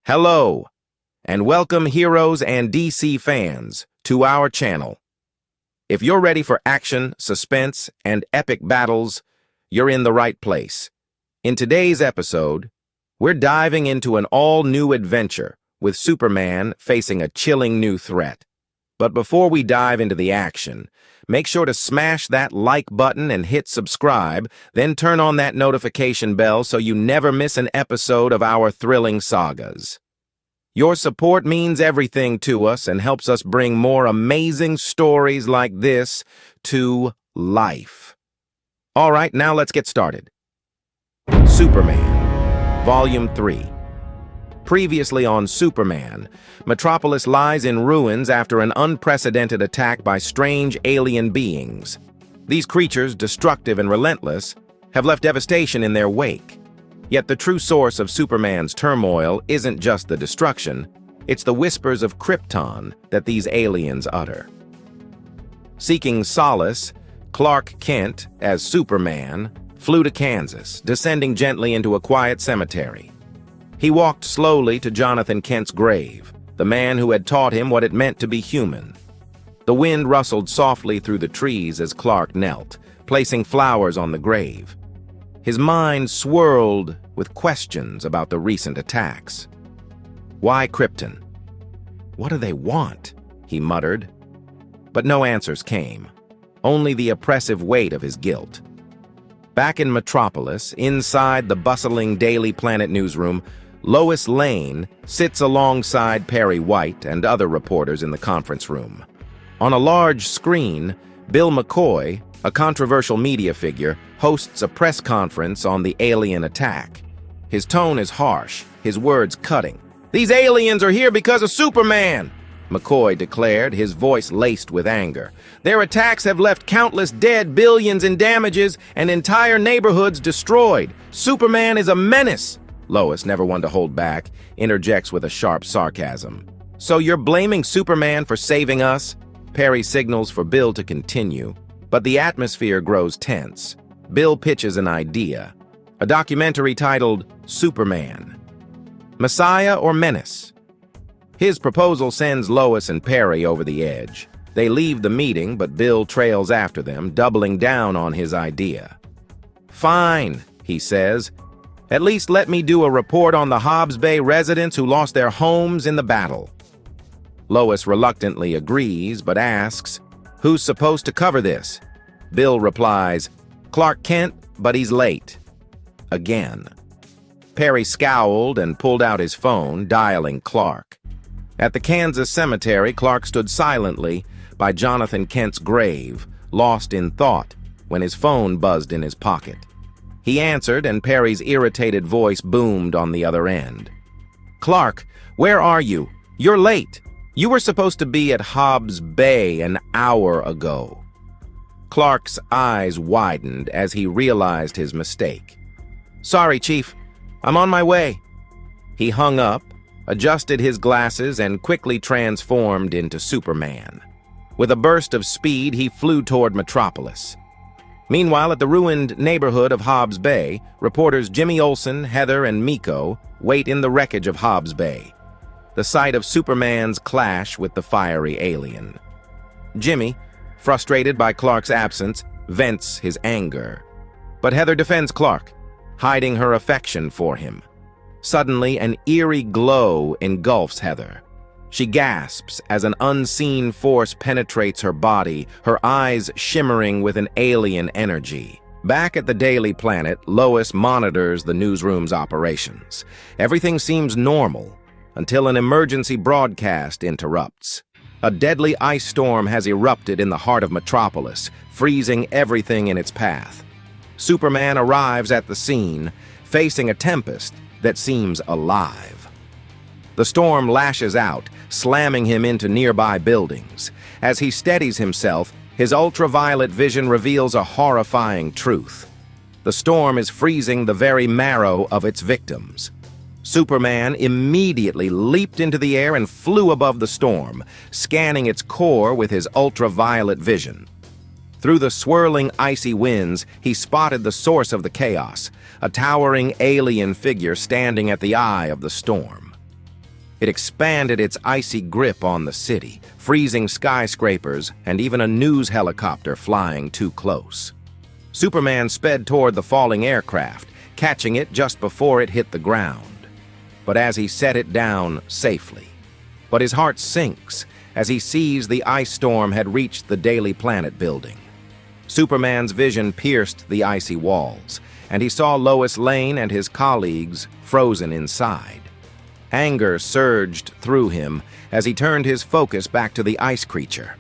Hello, and welcome heroes and DC fans to our channel. If you're ready for action, suspense, and epic battles, you're in the right place. In today's episode, we're diving into an all-new adventure with Superman facing a chilling new threat. But before we dive into the action, make sure to smash that like button and hit subscribe, then turn on that notification bell so you never miss an episode of our thrilling sagas. Your support means everything to us and helps us bring more amazing stories like this to life. All right, now let's get started. Superman, Volume 3. Previously on Superman, Metropolis lies in ruins after an unprecedented attack by strange alien beings. These creatures, destructive and relentless, have left devastation in their wake. Yet the true source of Superman's turmoil isn't just the destruction, it's the whispers of Krypton that these aliens utter. Seeking solace, Clark Kent, as Superman, flew to Kansas, descending gently into a quiet cemetery. He walked slowly to Jonathan Kent's grave, the man who had taught him what it meant to be human. The wind rustled softly through the trees as Clark knelt, placing flowers on the grave. His mind swirled with questions about the recent attacks. Why Krypton? What do they want? He muttered. But no answers came, only the oppressive weight of his guilt. Back in Metropolis, inside the bustling Daily Planet newsroom, Lois Lane sits alongside Perry White and other reporters in the conference room. On a large screen, Bill McCoy, a controversial media figure, hosts a press conference on the alien attack. His tone is harsh, his words cutting. "These aliens are here because of Superman!" McCoy declared, his voice laced with anger. "Their attacks have left countless dead, billions in damages, and entire neighborhoods destroyed. Superman is a menace!" Lois, never one to hold back, interjects with a sharp sarcasm. "So you're blaming Superman for saving us?" Perry signals for Bill to continue, but the atmosphere grows tense. Bill pitches an idea, a documentary titled Superman. Messiah or Menace? His proposal sends Lois and Perry over the edge. They leave the meeting, but Bill trails after them, doubling down on his idea. "Fine," he says. "At least let me do a report on the Hobbs Bay residents who lost their homes in the battle." Lois reluctantly agrees, but asks, "Who's supposed to cover this?" Bill replies, "Clark Kent, but he's late." Again. Perry scowled and pulled out his phone, dialing Clark. At the Kansas cemetery, Clark stood silently by Jonathan Kent's grave, lost in thought, when his phone buzzed in his pocket. He answered, and Perry's irritated voice boomed on the other end. "Clark, where are you? You're late. You were supposed to be at Hobbs Bay an hour ago." Clark's eyes widened as he realized his mistake. "Sorry, Chief. I'm on my way." He hung up, adjusted his glasses, and quickly transformed into Superman. With a burst of speed, he flew toward Metropolis. Meanwhile, at the ruined neighborhood of Hobbs Bay, reporters Jimmy Olsen, Heather, and Miko wait in the wreckage of Hobbs Bay, the site of Superman's clash with the fiery alien. Jimmy, frustrated by Clark's absence, vents his anger. But Heather defends Clark, hiding her affection for him. Suddenly, an eerie glow engulfs Heather. She gasps as an unseen force penetrates her body, her eyes shimmering with an alien energy. Back at the Daily Planet, Lois monitors the newsroom's operations. Everything seems normal until an emergency broadcast interrupts. A deadly ice storm has erupted in the heart of Metropolis, freezing everything in its path. Superman arrives at the scene, facing a tempest that seems alive. The storm lashes out, slamming him into nearby buildings. As he steadies himself, his ultraviolet vision reveals a horrifying truth. The storm is freezing the very marrow of its victims. Superman immediately leaped into the air and flew above the storm, scanning its core with his ultraviolet vision. Through the swirling icy winds, he spotted the source of the chaos, a towering alien figure standing at the eye of the storm. It expanded its icy grip on the city, freezing skyscrapers and even a news helicopter flying too close. Superman sped toward the falling aircraft, catching it just before it hit the ground. But as he set it down safely. But his heart sinks as he sees the ice storm had reached the Daily Planet building. Superman's vision pierced the icy walls, and he saw Lois Lane and his colleagues frozen inside. Anger surged through him as he turned his focus back to the ice creature.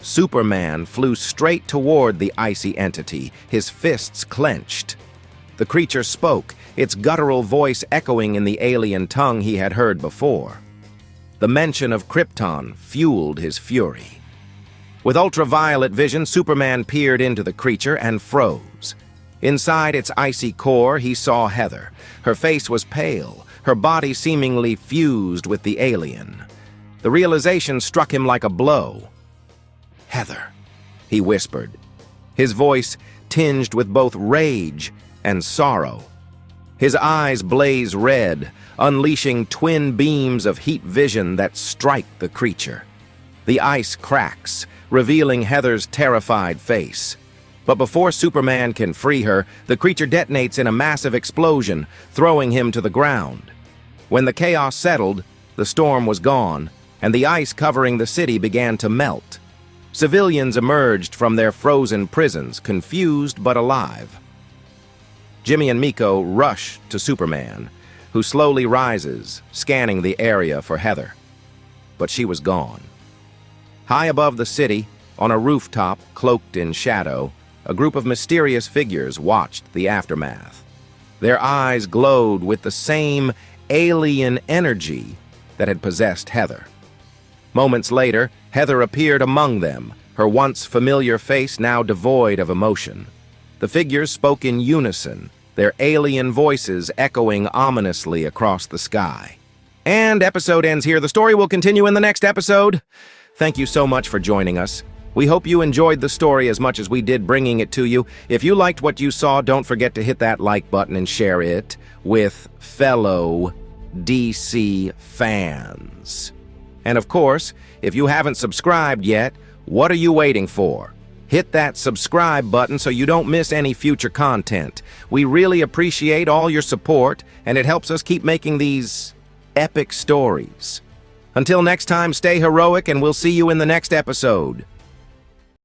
Superman flew straight toward the icy entity, his fists clenched. The creature spoke, its guttural voice echoing in the alien tongue he had heard before. The mention of Krypton fueled his fury. With ultraviolet vision, Superman peered into the creature and froze. Inside its icy core, he saw Heather. Her face was pale, her body seemingly fused with the alien. The realization struck him like a blow. "Heather," he whispered, his voice tinged with both rage and sorrow. His eyes blaze red, unleashing twin beams of heat vision that strike the creature. The ice cracks, revealing Heather's terrified face. But before Superman can free her, the creature detonates in a massive explosion, throwing him to the ground. When the chaos settled, the storm was gone, and the ice covering the city began to melt. Civilians emerged from their frozen prisons, confused but alive. Jimmy and Miko rush to Superman, who slowly rises, scanning the area for Heather. But she was gone. High above the city, on a rooftop cloaked in shadow, a group of mysterious figures watched the aftermath. Their eyes glowed with the same alien energy that had possessed Heather. Moments later, Heather appeared among them, her once familiar face now devoid of emotion. The figures spoke in unison, their alien voices echoing ominously across the sky. And episode ends here. The story will continue in the next episode. Thank you so much for joining us. We hope you enjoyed the story as much as we did bringing it to you. If you liked what you saw, don't forget to hit that like button and share it with fellow DC fans. And of course, if you haven't subscribed yet, what are you waiting for? Hit that subscribe button so you don't miss any future content. We really appreciate all your support, and it helps us keep making these epic stories. Until next time, stay heroic, and we'll see you in the next episode.